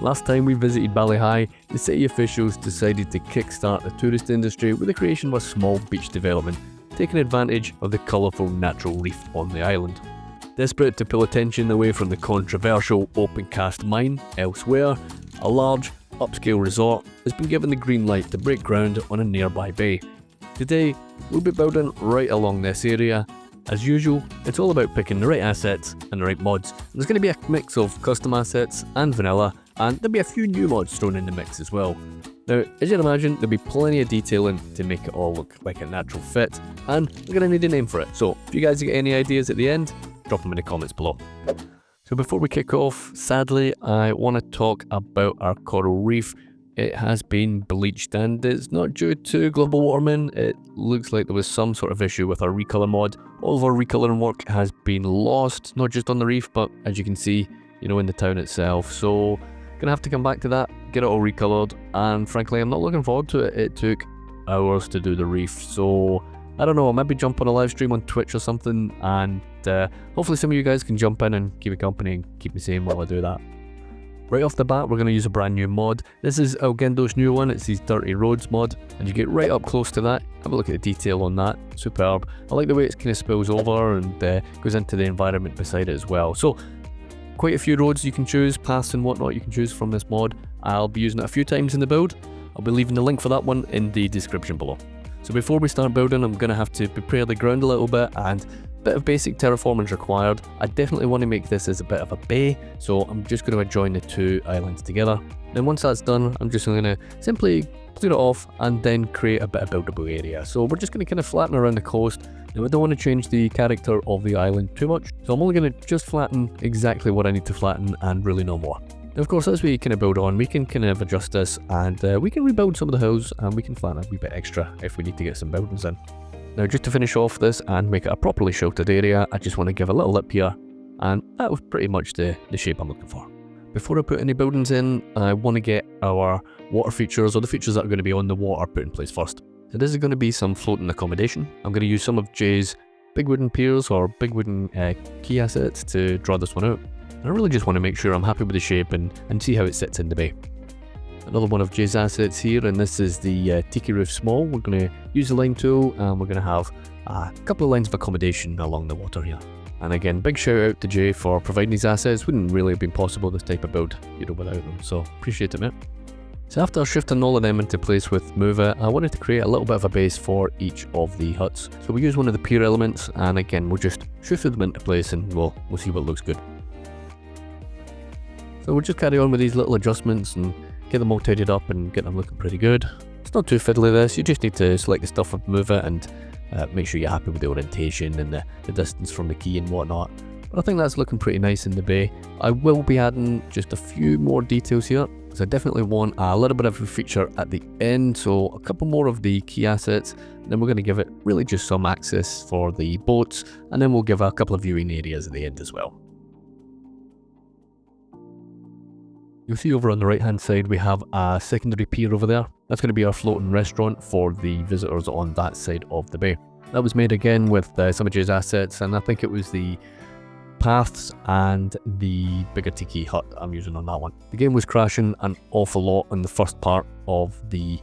Last time we visited Bali Ha'i, the city officials decided to kickstart the tourist industry with the creation of a small beach development, taking advantage of the colourful natural reef on the island. Desperate to pull attention away from the controversial open-cast mine elsewhere, a large, upscale resort has been given the green light to break ground on a nearby bay. Today, we'll be building right along this area. As usual, it's all about picking the right assets and the right mods. There's going to be a mix of custom assets and vanilla, and there'll be a few new mods thrown in the mix as well. Now, as you can imagine, there'll be plenty of detailing to make it all look like a natural fit, and we're going to need a name for it. So, if you guys get any ideas at the end, drop them in the comments below. So before we kick off, sadly, I want to talk about our coral reef. It has been bleached and it's not due to global warming. It looks like there was some sort of issue with our recolor mod. All of our recoloring work has been lost, not just on the reef, but as you can see, in the town itself. So gonna have to come back to that, get it all recolored, and frankly, I'm not looking forward to it. It took hours to do the reef, so I don't know, I'll maybe jump on a live stream on Twitch or something, and hopefully some of you guys can jump in and keep me company and keep me sane while I do that. Right off the bat, we're going to use a brand new mod. This is elGendo's new one. It's his Dirty Roads mod, and you get right up close to that. Have a look at the detail on that. Superb. I like the way it kind of spills over and goes into the environment beside it as well. So, quite a few roads you can choose, paths and whatnot you can choose from this mod. I'll be using it a few times in the build. I'll be leaving the link for that one in the description below. So before we start building, I'm going to have to prepare the ground a little bit, and a bit of basic terraforming is required. I definitely want to make this as a bit of a bay, so I'm just going to join the two islands together. Then once that's done, I'm just going to simply clear it off and then create a bit of buildable area. So we're just going to kind of flatten around the coast. Now I don't want to change the character of the island too much, so I'm only going to just flatten exactly what I need to flatten and really no more. Now of course, as we kind of build on, we can kind of adjust this, and we can rebuild some of the hills, and we can flatten a wee bit extra if we need to get some buildings in. Now just to finish off this and make it a properly sheltered area, I just want to give a little lip here, and that was pretty much the shape I'm looking for. Before I put any buildings in, I want to get our water features, or the features that are going to be on the water, put in place first. So this is going to be some floating accommodation. I'm going to use some of Jay's big wooden piers or big wooden key assets to draw this one out. And I really just want to make sure I'm happy with the shape and see how it sits in the bay. Another one of Jay's assets here, and this is the Tiki Roof Small. We're going to use the line tool, and we're going to have a couple of lines of accommodation along the water here. And again, big shout out to Jay for providing these assets. Wouldn't really have been possible, this type of build, without them. So appreciate it, mate. So after shifting all of them into place with Move It, I wanted to create a little bit of a base for each of the huts. So we use one of the pier elements, and again, we'll just shift them into place, and we'll see what looks good. So we'll just carry on with these little adjustments and get them all tidied up and get them looking pretty good. It's not too fiddly this, you just need to select the stuff and move it, and make sure you're happy with the orientation and the distance from the key and whatnot. But I think that's looking pretty nice in the bay. I will be adding just a few more details here, because I definitely want a little bit of a feature at the end, so a couple more of the key assets, and then we're going to give it really just some access for the boats, and then we'll give a couple of viewing areas at the end as well. You'll see over on the right hand side we have a secondary pier over there. That's going to be our floating restaurant for the visitors on that side of the bay. That was made again with some of Jay's assets, and I think it was the paths and the bigger tiki hut I'm using on that one. The game was crashing an awful lot in the first part of the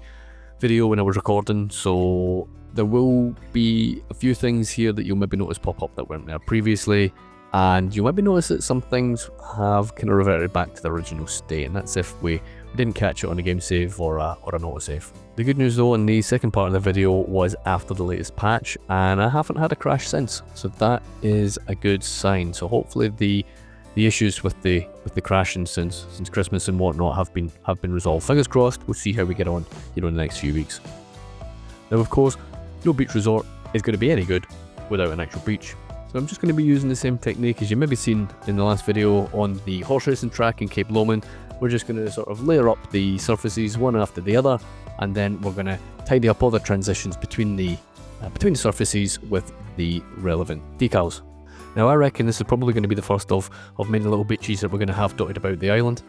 video when I was recording, so there will be a few things here that you'll maybe notice pop up that weren't there previously. And you'll maybe notice that some things have kind of reverted back to the original state, and that's if we didn't catch it on a game save or an autosave. The good news though in the second part of the video was after the latest patch, and I haven't had a crash since, so that is a good sign. So hopefully the issues with the crashing since Christmas and whatnot have been resolved. Fingers crossed. We'll see how we get on in the next few weeks. Now of course, no beach resort is going to be any good without an actual beach. So I'm just going to be using the same technique as you maybe seen in the last video on the horse racing track in Cape Lomond. We're just going to sort of layer up the surfaces one after the other, and then we're going to tidy up all the transitions between the surfaces with the relevant decals. Now I reckon this is probably going to be the first of many little beaches that we're going to have dotted about the island.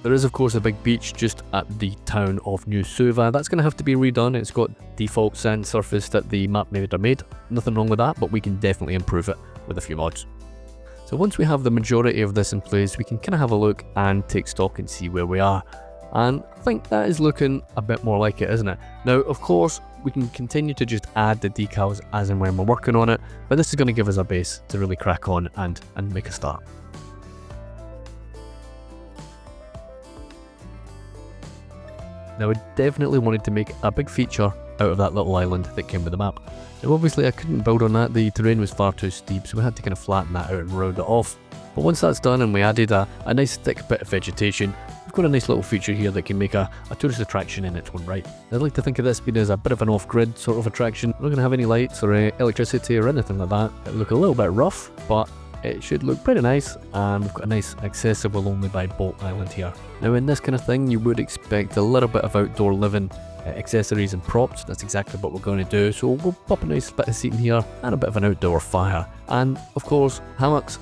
There is of course a big beach just at the town of New Suva. That's going to have to be redone. It's got default sand surface that the map maker made. Nothing wrong with that, but we can definitely improve it with a few mods. So once we have the majority of this in place, we can kind of have a look and take stock and see where we are. And I think that is looking a bit more like it, isn't it? Now, of course, we can continue to just add the decals as and when we're working on it, but this is going to give us a base to really crack on and make a start. Now, I definitely wanted to make a big feature out of that little island that came with the map. Now, obviously I couldn't build on that, the terrain was far too steep, so we had to kind of flatten that out and round it off. But once that's done and we added a nice thick bit of vegetation, we've got a nice little feature here that can make a tourist attraction in its own right. I'd like to think of this being as a bit of an off-grid sort of attraction. We're not going to have any lights or electricity or anything like that. It'll look a little bit rough, but it should look pretty nice, and we've got a nice accessible only by boat island here. Now in this kind of thing you would expect a little bit of outdoor living, accessories and props. That's exactly what we're going to do, so we'll pop a nice bit of seating here and a bit of an outdoor fire, and of course hammocks,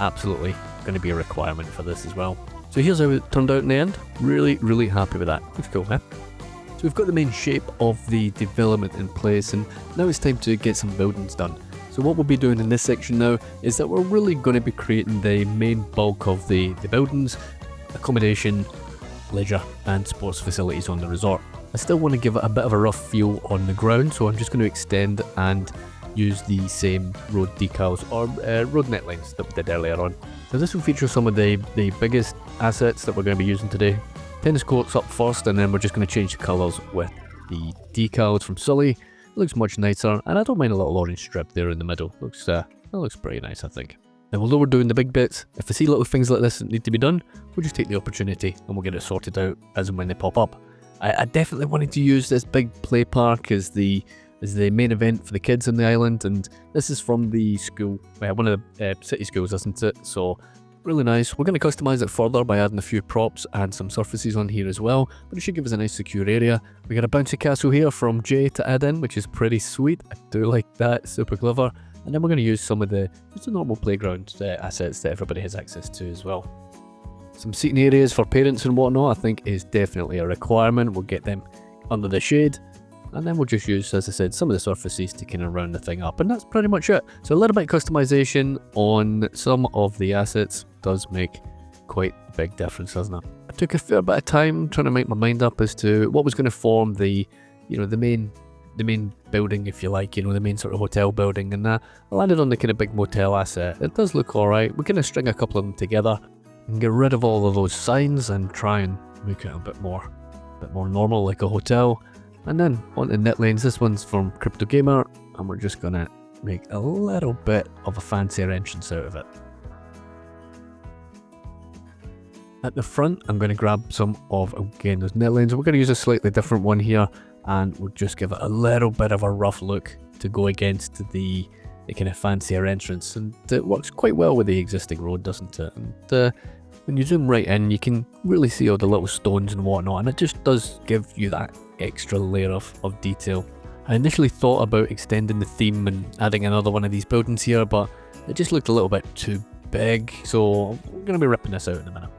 absolutely going to be a requirement for this as well. So here's how it turned out in the end. Really happy with that. Looks cool, eh? So we've got the main shape of the development in place, and now it's time to get some buildings done. So what we'll be doing in this section now is that we're really going to be creating the main bulk of the buildings, accommodation, leisure and sports facilities on the resort. I still want to give it a bit of a rough feel on the ground, so I'm just going to extend and use the same road decals or road netlines that we did earlier on. So this will feature some of the biggest assets that we're going to be using today. Tennis courts up first, and then we're just going to change the colours with the decals from Sully. It looks much nicer, and I don't mind a little orange strip there in the middle. That looks pretty nice, I think. Now, although we're doing the big bits, if I see little things like this that need to be done, we'll just take the opportunity and we'll get it sorted out as and when they pop up. I definitely wanted to use this big play park as the main event for the kids on the island, and this is from the school, one of the city schools, isn't it? So really nice. We're going to customize it further by adding a few props and some surfaces on here as well, but it should give us a nice secure area. We got a bouncy castle here from Jay to add in, which is pretty sweet. I do like that, super clever. And then we're going to use some of just the normal playground assets that everybody has access to as well. Some seating areas for parents and whatnot I think is definitely a requirement. We'll get them under the shade, and then we'll just use, as I said, some of the surfaces to kind of round the thing up, and that's pretty much it. So a little bit of customization on some of the assets does make quite a big difference, doesn't it? I took a fair bit of time trying to make my mind up as to what was going to form the main building, if you like, the main sort of hotel building, and I landed on the kind of big motel asset. It does look alright. We're going to string a couple of them together and get rid of all of those signs and try and make it a bit more normal, like a hotel. And then on the net lanes, this one's from Crypto Gamer, and we're just gonna make a little bit of a fancier entrance out of it. At the front, I'm going to grab some of elGendo's net lanes. We're going to use a slightly different one here, and we'll just give it a little bit of a rough look to go against the kind of fancier entrance, and it works quite well with the existing road, doesn't it? And when you zoom right in, you can really see all the little stones and whatnot, and it just does give you that extra layer of detail. I initially thought about extending the theme and adding another one of these buildings here, but it just looked a little bit too big, so we're going to be ripping this out in a minute.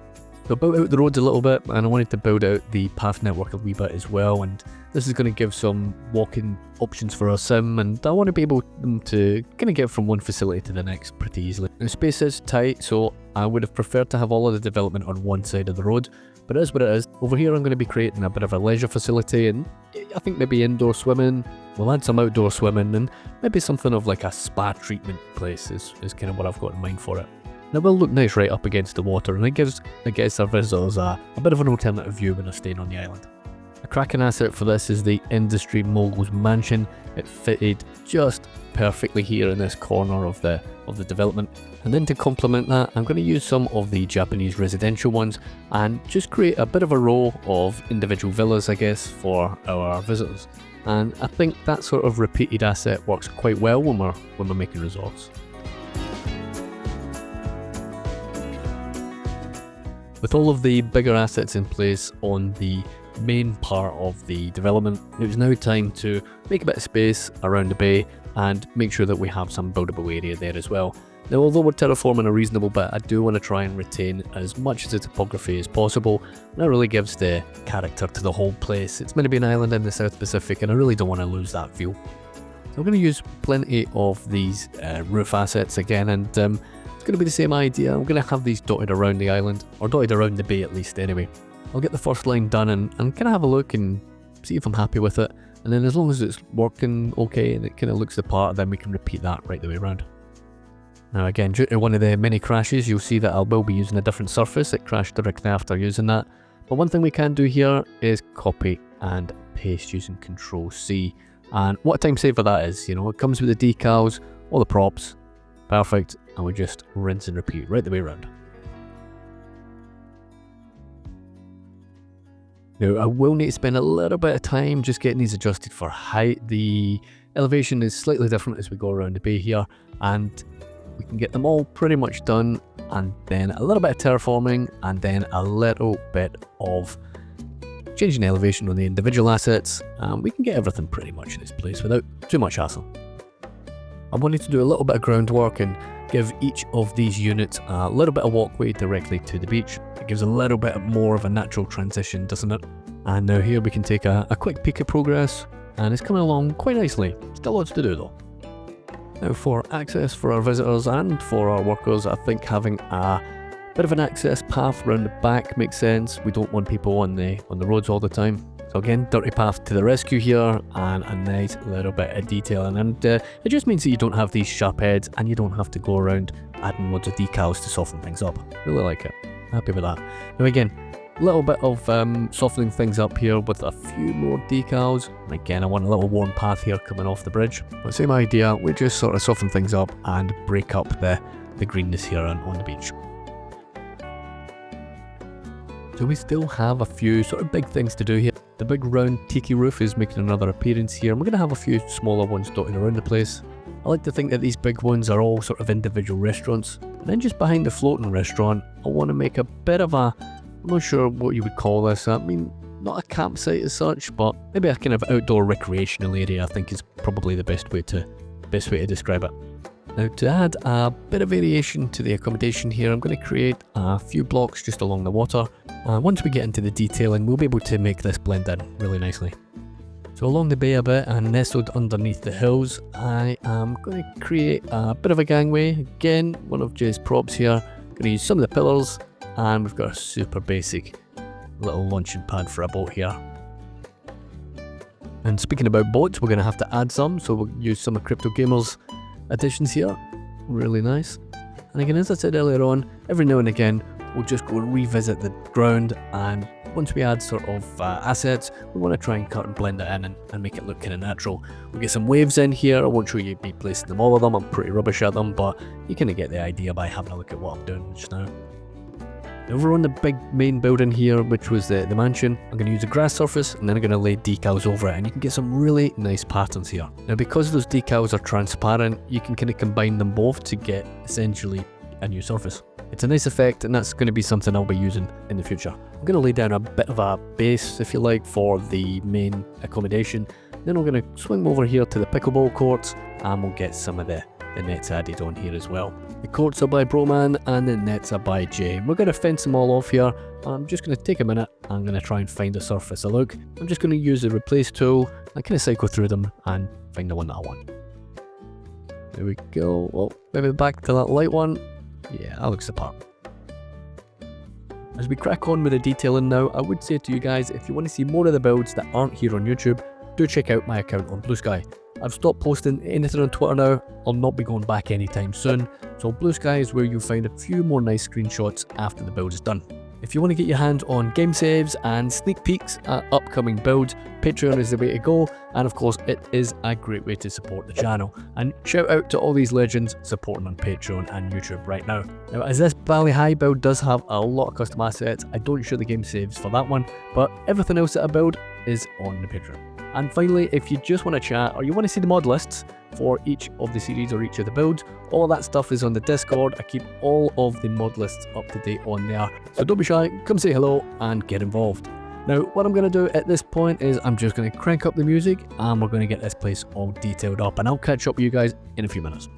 So I built out the roads a little bit, and I wanted to build out the path network a wee bit as well, and this is going to give some walking options for our sim, and I want to be able to kind of get from one facility to the next pretty easily. Now, space is tight, so I would have preferred to have all of the development on one side of the road, but it is what it is. Over here I'm going to be creating a bit of a leisure facility, and I think maybe indoor swimming, we'll add some outdoor swimming, and maybe something of like a spa treatment place is kind of what I've got in mind for it. Now, it will look nice right up against the water, and it gives, I guess, our visitors a bit of an alternative view when they're staying on the island. A cracking asset for this is the Industry Mogul's Mansion. It fitted just perfectly here in this corner of the development. And then to complement that, I'm going to use some of the Japanese residential ones and just create a bit of a row of individual villas, I guess, for our visitors. And I think that sort of repeated asset works quite well when we're making resorts. With all of the bigger assets in place on the main part of the development, it was now time to make a bit of space around the bay and make sure that we have some buildable area there as well. Now, although we're terraforming a reasonable bit, I do want to try and retain as much of the topography as possible, and that really gives the character to the whole place. It's meant to be an island in the South Pacific, and I really don't want to lose that feel. So I'm going to use plenty of these roof assets again, and it's going to be the same idea. I'm going to have these dotted around the island, or dotted around the bay at least anyway. I'll get the first line done and kind of have a look and see if I'm happy with it. And then as long as it's working okay and it kind of looks the part, then we can repeat that right the way around. Now again, due to one of the mini crashes, you'll see that I will be using a different surface. It crashed directly after using that. But one thing we can do here is copy and paste using Control-C. And what a time saver that is, you know, it comes with the decals, all the props, perfect, and we just rinse and repeat right the way around. Now I will need to spend a little bit of time just getting these adjusted for height. The elevation is slightly different as we go around the bay here, and we can get them all pretty much done, and then a little bit of terraforming, and then a little bit of changing the elevation on the individual assets, and we can get everything pretty much in its place without too much hassle. I wanted to do a little bit of groundwork and give each of these units a little bit of walkway directly to the beach. It gives a little bit more of a natural transition, doesn't it? And now here we can take a quick peek at progress, and it's coming along quite nicely. Still lots to do though. Now for access for our visitors and for our workers, I think having a bit of an access path around the back makes sense. We don't want people on the roads all the time. So again, dirty path to the rescue here, and a nice little bit of detailing. And it just means that you don't have these sharp heads and you don't have to go around adding loads of decals to soften things up. Really like it. Happy with that. Now again, a little bit of softening things up here with a few more decals. And again, I want a little worn path here coming off the bridge. But same idea, we just sort of soften things up and break up the greenness here on the beach. So we still have a few sort of big things to do here. The big round tiki roof is making another appearance here, and we're going to have a few smaller ones dotted around the place. I like to think that these big ones are all sort of individual restaurants, and then just behind the floating restaurant, I want to make a bit of a, I'm not sure what you would call this, I mean, not a campsite as such, but maybe a kind of outdoor recreational area, I think is probably the best way to describe it. Now to add a bit of variation to the accommodation here, I'm going to create a few blocks just along the water. Once we get into the detailing, we'll be able to make this blend in really nicely. So along the bay a bit and nestled underneath the hills, I am going to create a bit of a gangway. Again, one of Jay's props here. Going to use some of the pillars, and we've got a super basic little launching pad for a boat here. And speaking about boats, we're going to have to add some, so we'll use some of Crypto Gamer's additions here. Really nice. And again, as I said earlier on, every now and again we'll just go and revisit the ground, and once we add sort of assets, we want to try and cut and blend it in and make it look kind of natural. We'll get some waves in here. I won't show you me placing them, all of them, I'm pretty rubbish at them, but you kind of get the idea by having a look at what I'm doing just now. Over on the big main building here, which was the mansion, I'm going to use a grass surface, and then I'm going to lay decals over it, and you can get some really nice patterns here. Now because those decals are transparent, you can kind of combine them both to get essentially a new surface. It's a nice effect, and that's going to be something I'll be using in the future. I'm going to lay down a bit of a base, if you like, for the main accommodation. Then I'm going to swing over here to the pickleball courts, and we'll get some of the nets added on here as well. The courts are by Broman and the nets are by Jay. We're going to fence them all off here. I'm just going to take a minute. I'm going to try and find a surface I look. I'm just going to use the replace tool and kind of cycle through them and find the one that I want. There we go. Well, maybe back to that light one. Yeah, that looks the part. As we crack on with the detailing now, I would say to you guys, if you want to see more of the builds that aren't here on YouTube, do check out my account on Bluesky. I've stopped posting anything on Twitter now. I'll not be going back anytime soon. So Bluesky is where you'll find a few more nice screenshots after the build is done. If you want to get your hands on game saves and sneak peeks at upcoming builds, Patreon is the way to go, and of course it is a great way to support the channel. And shout out to all these legends supporting on Patreon and YouTube right now. Now as this Bali Ha'i build does have a lot of custom assets, I don't show the game saves for that one, but everything else that I build is on the Patreon. And finally, if you just want to chat or you want to see the mod lists for each of the series or each of the builds, all of that stuff is on the Discord. I keep all of the mod lists up to date on there. So don't be shy, come say hello and get involved. Now, what I'm going to do at this point is I'm just going to crank up the music and we're going to get this place all detailed up, and I'll catch up with you guys in a few minutes.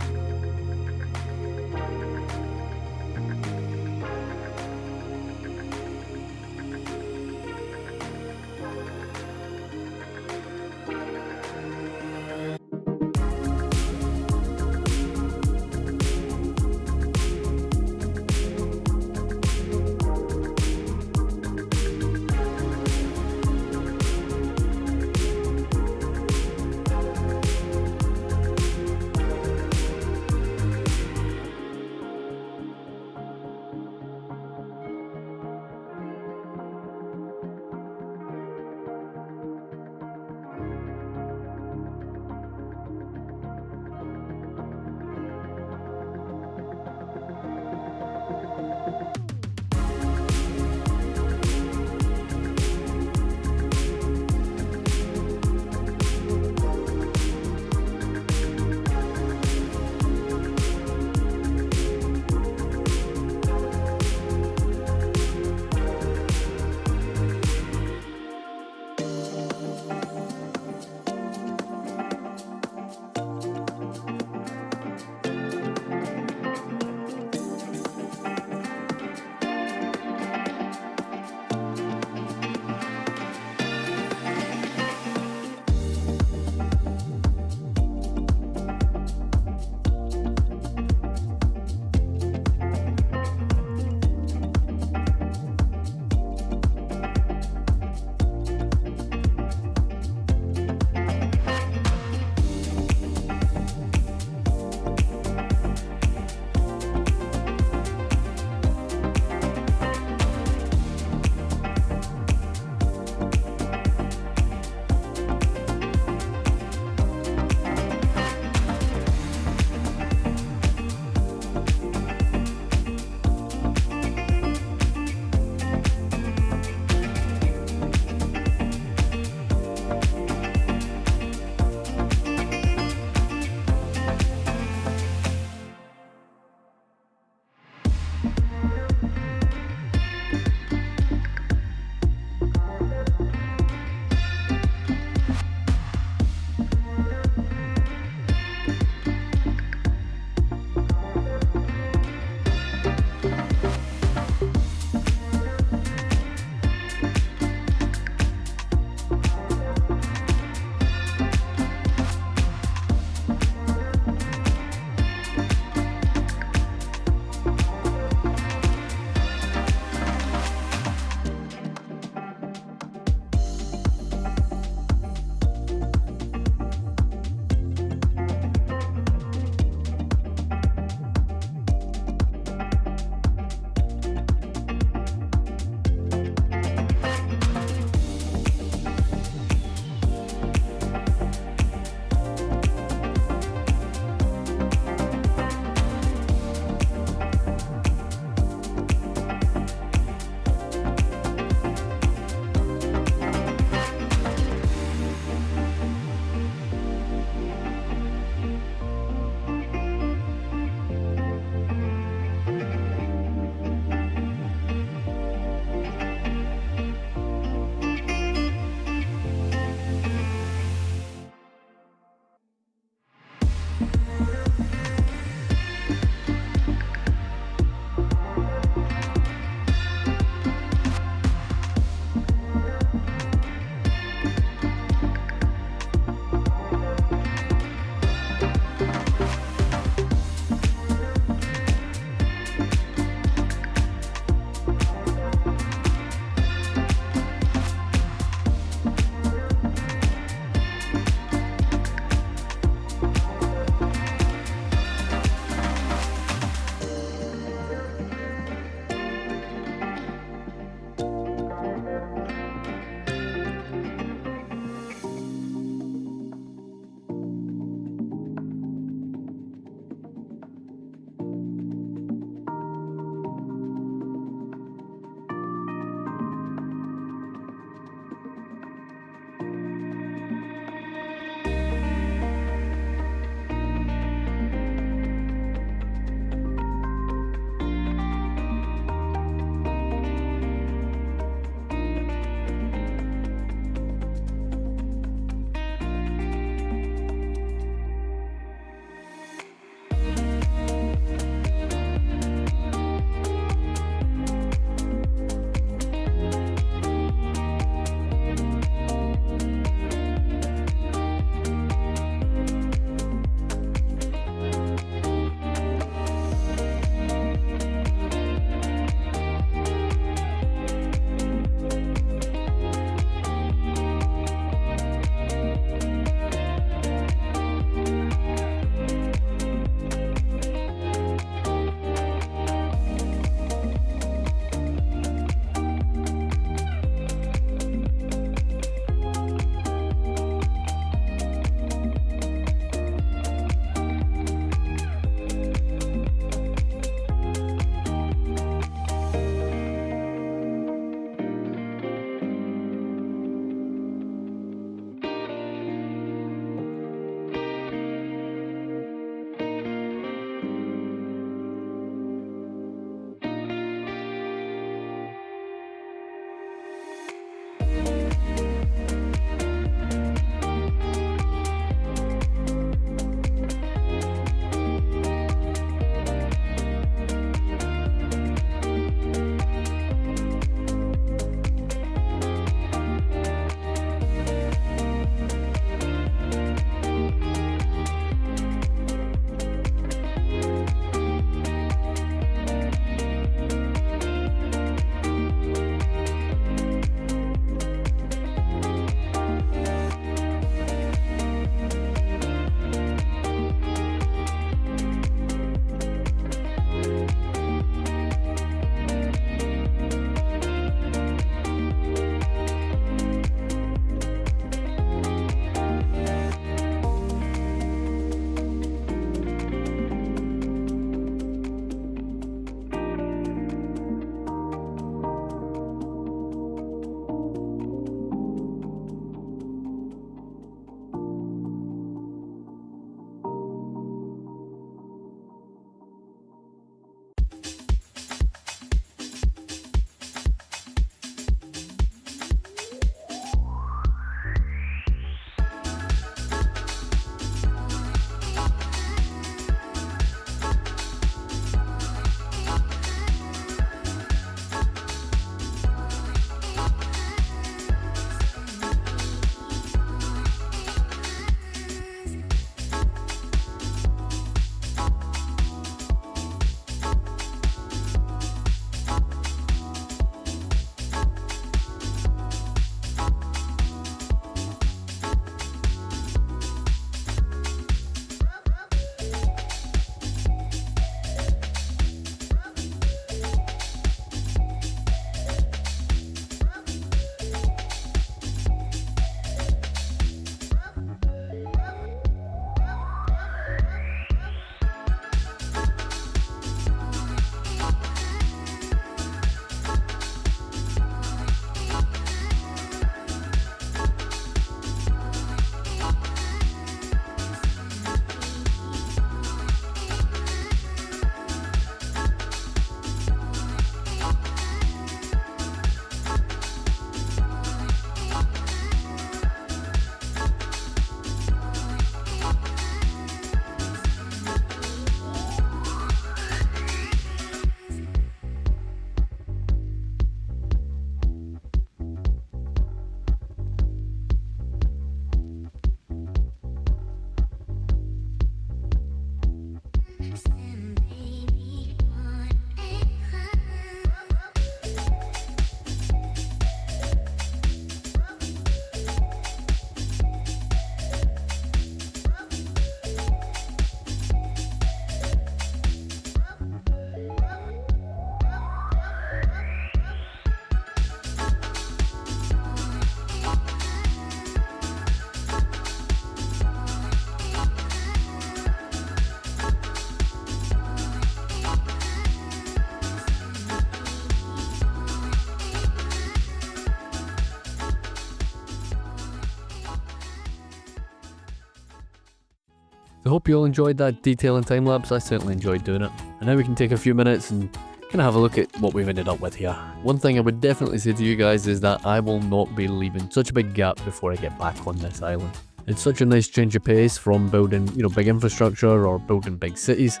hope you all enjoyed that detail and time lapse. I certainly enjoyed doing it. And now we can take a few minutes and kind of have a look at what we've ended up with here. One thing I would definitely say to you guys is that I will not be leaving such a big gap before I get back on this island. It's such a nice change of pace from building, big infrastructure or building big cities,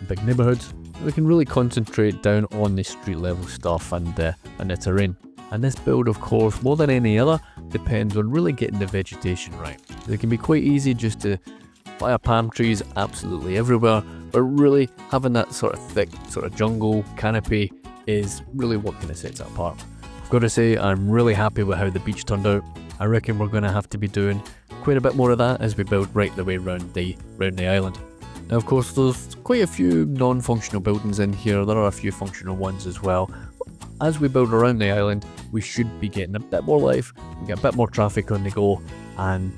big neighbourhoods. We can really concentrate down on the street level stuff and the terrain. And this build, of course, more than any other, depends on really getting the vegetation right. It can be quite easy just to fire palm trees absolutely everywhere, but really having that sort of thick sort of jungle canopy is really what kind of sets it apart. I've got to say, I'm really happy with how the beach turned out. I reckon we're going to have to be doing quite a bit more of that as we build right the way round the island. Now, of course, there's quite a few non-functional buildings in here. There are a few functional ones as well. As we build around the island, we should be getting a bit more life, we get a bit more traffic on the go, and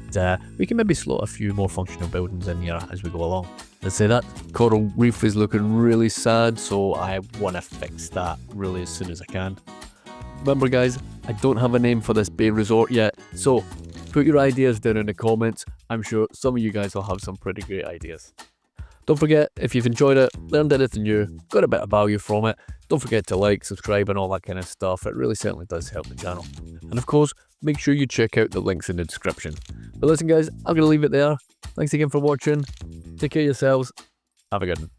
we can maybe slot a few more functional buildings in here as we go along. Let's say that coral reef is looking really sad, so I want to fix that really as soon as I can. Remember guys, I don't have a name for this bay resort yet, so put your ideas down in the comments. I'm sure some of you guys will have some pretty great ideas. Don't forget, if you've enjoyed it, learned anything new, got a bit of value from it, don't forget to like, subscribe and all that kind of stuff. It really certainly does help the channel. And of course, make sure you check out the links in the description. But listen guys, I'm going to leave it there. Thanks again for watching. Take care of yourselves. Have a good one.